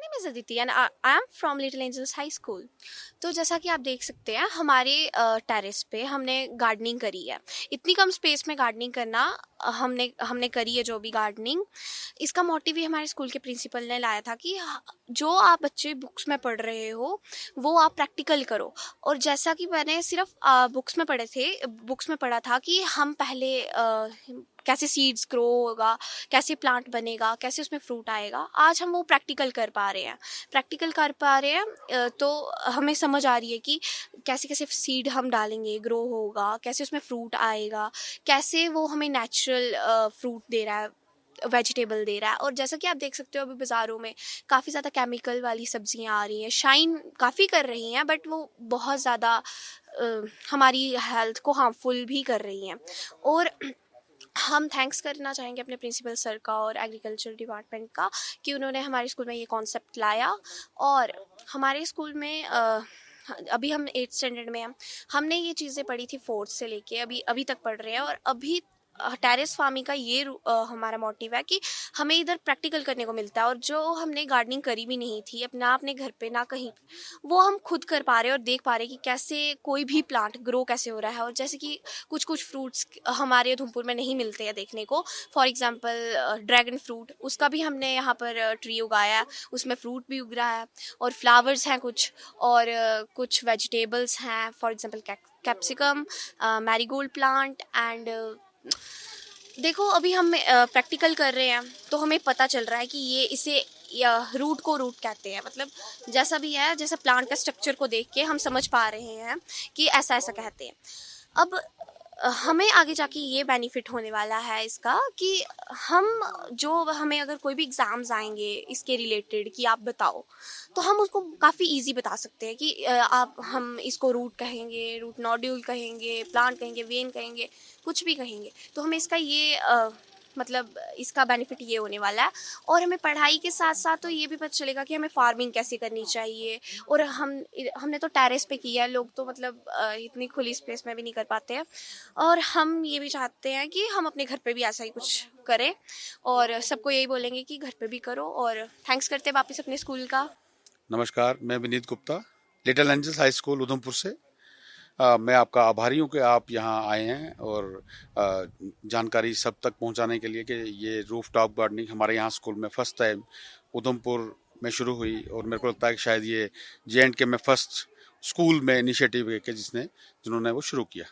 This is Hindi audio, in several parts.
Name is Aditi and I am from Little Angels High School. तो जैसा कि आप देख सकते हैं हमारे टेरेस पे हमने गार्डनिंग करी है। इतनी कम स्पेस में गार्डनिंग करना हमने हमने करी है जो भी गार्डनिंग। इसका मोटिव ही हमारे स्कूल के प्रिंसिपल ने लाया था कि जो आप बच्चे बुक्स में पढ़ रहे हो वो आप प्रैक्टिकल करो। और जैसा कि मैंने सिर्फ बुक्स में पढ़ा था कि हम पहले कैसे सीड्स ग्रो होगा, कैसे प्लांट बनेगा, कैसे उसमें फ्रूट आएगा, आज हम वो प्रैक्टिकल कर पा रहे हैं। तो हमें समझ आ रही है कि कैसे कैसे सीड हम डालेंगे, ग्रो होगा, कैसे उसमें फ्रूट आएगा, कैसे वो हमें नेचुरल फ्रूट दे रहा है, वेजिटेबल दे रहा है। और जैसा कि आप देख सकते हो अभी बाज़ारों में काफ़ी ज़्यादा केमिकल वाली सब्जियां आ रही हैं, शाइन काफ़ी कर रही हैं बट वो बहुत ज़्यादा हमारी हेल्थ को हार्मफुल भी कर रही हैं। और हम थैंक्स करना चाहेंगे अपने प्रिंसिपल सर का और एग्रीकल्चर डिपार्टमेंट का कि उन्होंने हमारे स्कूल में ये कॉन्सेप्ट लाया। और हमारे स्कूल में अभी हम 8th स्टैंडर्ड में हैं। हमने ये चीज़ें पढ़ी थी 4th से लेके अभी अभी तक पढ़ रहे हैं। और अभी टेरेस फार्मिंग का ये हमारा मोटिव है कि हमें इधर प्रैक्टिकल करने को मिलता है। और जो हमने गार्डनिंग करी भी नहीं थी अपना अपने घर पे ना कहीं पे, वो हम खुद कर पा रहे हैं और देख पा रहे हैं कि कैसे कोई भी प्लांट ग्रो कैसे हो रहा है। और जैसे कि कुछ कुछ फ्रूट्स हमारे उधमपुर में नहीं मिलते हैं देखने को, फॉर एग्जांपल ड्रैगन फ्रूट, उसका भी हमने यहाँ पर ट्री उगाया है, उसमें फ्रूट भी उग रहा है। और फ्लावर्स हैं कुछ, और कुछ वेजिटेबल्स हैं, for example capsicum, marigold plant and देखो अभी हम प्रैक्टिकल कर रहे हैं तो हमें पता चल रहा है कि ये इसे या रूट को रूट कहते हैं। मतलब जैसा भी है, जैसा प्लांट का स्ट्रक्चर को देख के हम समझ पा रहे हैं कि ऐसा ऐसा कहते हैं। अब हमें आगे जाके ये बेनिफिट होने वाला है इसका कि हम जो हमें अगर कोई भी एग्ज़ाम्स आएंगे इसके रिलेटेड कि आप बताओ, तो हम उसको काफ़ी इजी बता सकते हैं कि आप हम इसको रूट कहेंगे, रूट नोड्यूल कहेंगे, प्लांट कहेंगे, वेन कहेंगे, कुछ भी कहेंगे। तो हमें इसका ये मतलब इसका बेनिफिट ये होने वाला है। और हमें पढ़ाई के साथ साथ तो ये भी पता चलेगा कि हमें फार्मिंग कैसे करनी चाहिए। और हमने तो टेरेस पे किया है, लोग तो मतलब इतनी खुली स्पेस में भी नहीं कर पाते हैं। और हम ये भी चाहते हैं कि हम अपने घर पे भी ऐसा ही कुछ करें और सबको यही बोलेंगे कि घर पे भी करो। और थैंक्स करते हैं वापस अपने स्कूल का। नमस्कार, मैं Vineet Gupta, Little Angels High School Udhampur से। मैं आपका आभारी हूँ कि आप यहाँ आए हैं और जानकारी सब तक पहुँचाने के लिए कि ये रूफ टॉप गार्डनिंग हमारे यहाँ स्कूल में फर्स्ट टाइम उधमपुर में शुरू हुई। और मेरे को लगता है कि शायद ये JNK में फर्स्ट स्कूल में इनिशिएटिव है कि जिन्होंने वो शुरू किया।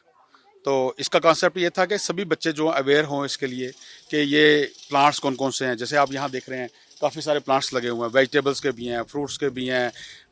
तो इसका कॉन्सेप्ट ये था कि सभी बच्चे जो अवेयर हों इसके लिए कि ये प्लांट्स कौन कौन से हैं। जैसे आप यहाँ देख रहे हैं काफ़ी सारे प्लांट्स लगे हुए हैं, वेजिटेबल्स के भी हैं, फ्रूट्स के भी हैं,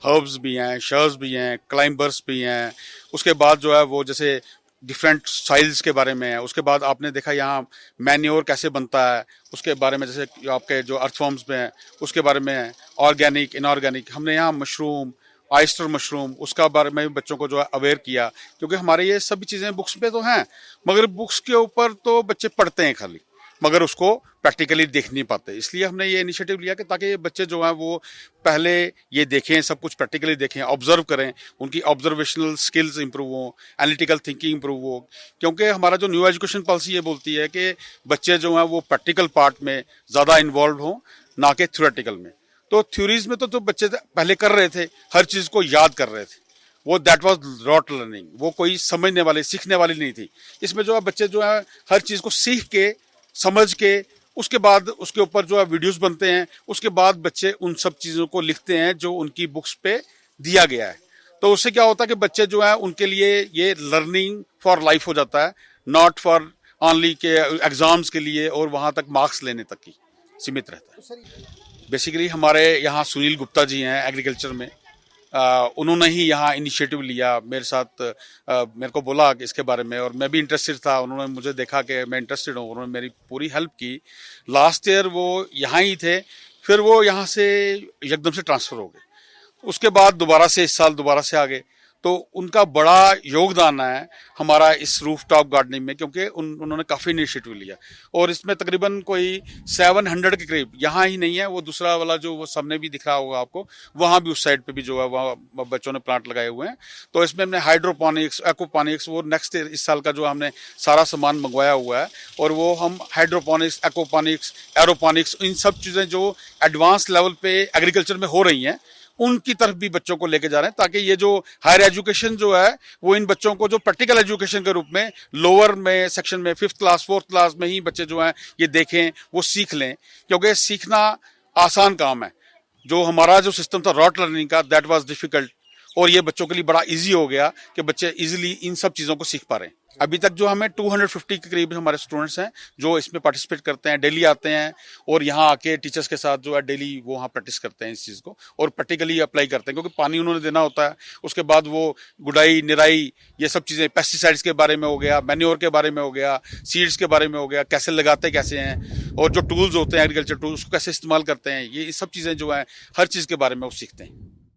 हर्ब्स भी हैं, शर्स भी हैं, क्लाइंबर्स भी हैं। उसके बाद जो है वो जैसे डिफरेंट साइल्स के बारे में है। उसके बाद आपने देखा यहाँ मैन्योर कैसे बनता है, उसके बारे में जैसे आपके जो अर्थ फॉर्म्स में है उसके बारे में है, ऑर्गेनिक इनऑर्गेनिक। हमने यहाँ मशरूम, ऑयस्टर मशरूम, उसका बारे में भी बच्चों को जो है अवेयर किया, क्योंकि हमारे ये सभी चीज़ें बुक्स पे तो हैं मगर बुक्स के ऊपर तो बच्चे पढ़ते हैं खाली, मगर उसको प्रैक्टिकली देख नहीं पाते। इसलिए हमने ये इनिशिएटिव लिया कि ताकि ये बच्चे जो हैं वो पहले ये देखें, सब कुछ प्रैक्टिकली देखें, ऑब्जर्व करें, उनकी ऑब्जर्वेशनल स्किल्स इंप्रूव हो, एनालिटिकल थिंकिंग इंप्रूव हो। क्योंकि हमारा जो न्यू एजुकेशन पॉलिसी ये बोलती है कि बच्चे जो हैं वो प्रैक्टिकल पार्ट में ज़्यादा इन्वॉल्व हों, ना कि थ्योरेटिकल में। तो थ्योरीज में तो बच्चे पहले कर रहे थे, हर चीज़ को याद कर रहे थे, वो दैट वाज रॉट लर्निंग, वो कोई समझने वाली सीखने वाली नहीं थी। इसमें जो है बच्चे जो है हर चीज़ को सीख के, समझ के, उसके बाद उसके ऊपर जो है वीडियोस बनते हैं, उसके बाद बच्चे उन सब चीज़ों को लिखते हैं जो उनकी बुक्स पे दिया गया है। तो उससे क्या होता है कि बच्चे जो है उनके लिए ये लर्निंग फॉर लाइफ हो जाता है, नॉट फॉर ओनली के एग्जाम्स के लिए और वहाँ तक मार्क्स लेने तक ही सीमित रहता है। बेसिकली हमारे यहाँ सुनील गुप्ता जी हैं एग्रीकल्चर में। उन्होंने ही यहाँ इनिशिएटिव लिया मेरे साथ, मेरे को बोला कि इसके बारे में, और मैं भी इंटरेस्टेड था। उन्होंने मुझे देखा कि मैं इंटरेस्टेड हूँ, उन्होंने मेरी पूरी हेल्प की। लास्ट ईयर वो यहाँ ही थे, फिर वो यहाँ से एकदम से ट्रांसफ़र हो गए। उसके बाद दोबारा से इस साल दोबारा से आ गए। तो उनका बड़ा योगदान है हमारा इस रूफटॉप गार्डनिंग में, क्योंकि उन्होंने काफ़ी इनिशिएटिव लिया और इसमें तकरीबन कोई 700 के करीब, यहाँ ही नहीं है वो दूसरा वाला जो वो सामने भी दिख रहा होगा आपको, वहाँ भी उस साइड पे भी जो है वहाँ बच्चों ने प्लांट लगाए हुए हैं। तो इसमें हमने हाइड्रोपोनिक्स, एक्वापोनिक्स, वो नेक्स्ट इस साल का जो हमने सारा सामान मंगवाया हुआ है, और वो हम हाइड्रोपोनिक्स, एक्वापोनिक्स, एरोपोनिक्स, इन सब चीज़ें जो एडवांस लेवल पे एग्रीकल्चर में हो रही हैं उनकी तरफ भी बच्चों को लेके जा रहे हैं, ताकि ये जो हायर एजुकेशन जो है वो इन बच्चों को जो प्रैक्टिकल एजुकेशन के रूप में लोअर में सेक्शन में 5th क्लास 4th क्लास में ही बच्चे जो हैं ये देखें, वो सीख लें, क्योंकि सीखना आसान काम है। जो हमारा जो सिस्टम था रॉट लर्निंग का, दैट वाज डिफिकल्ट, और ये बच्चों के लिए बड़ा इजी हो गया कि बच्चे इजीली इन सब चीज़ों को सीख पा रहे हैं। अभी तक जो हमें 250 के करीब हमारे स्टूडेंट्स हैं जो इसमें पार्टिसिपेट करते हैं, डेली आते हैं और यहाँ आके टीचर्स के साथ जो है डेली वो वहाँ प्रैक्टिस करते हैं इस चीज़ को, और प्रैक्टिकली अप्लाई करते हैं, क्योंकि पानी उन्होंने देना होता है, उसके बाद वो गुडाई, निराई, ये सब चीज़ें, पेस्टिसाइड्स के बारे में हो गया, मैन्योर के बारे में हो गया, सीड्स के बारे में हो गया, कैसे लगाते कैसे हैं, और जो टूल्स होते हैं एग्रीकल्चर टूल्स उसको कैसे इस्तेमाल करते हैं, ये सब चीज़ें जो हैं हर चीज़ के बारे में वो सीखते हैं।